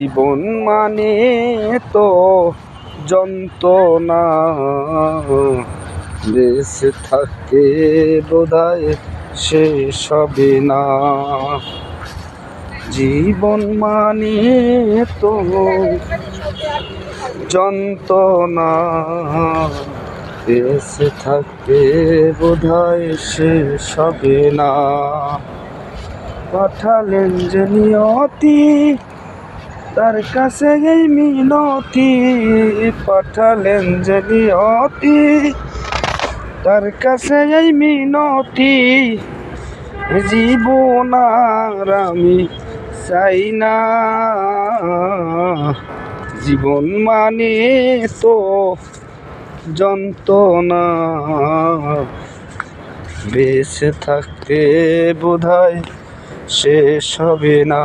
জীবন মানে তো যন্ত্রণা, বেঁচে থাকতে বোধহয় শেষ হবে না। জীবন মানে তো যন্ত্রণা, বেঁচে থাকতে বোধহয় শেষ হবে না। পাঠালেন যে নিয়তি, তার কাছে এই মিনতি। পাঠালেন যে নিয়তি, তার কাছে এই মিনতি। জীবন আর আমি চাই না। জীবন মানে তো যন্ত্রণা, বেঁচে থাকতে বোধহয় শেষ হবে না।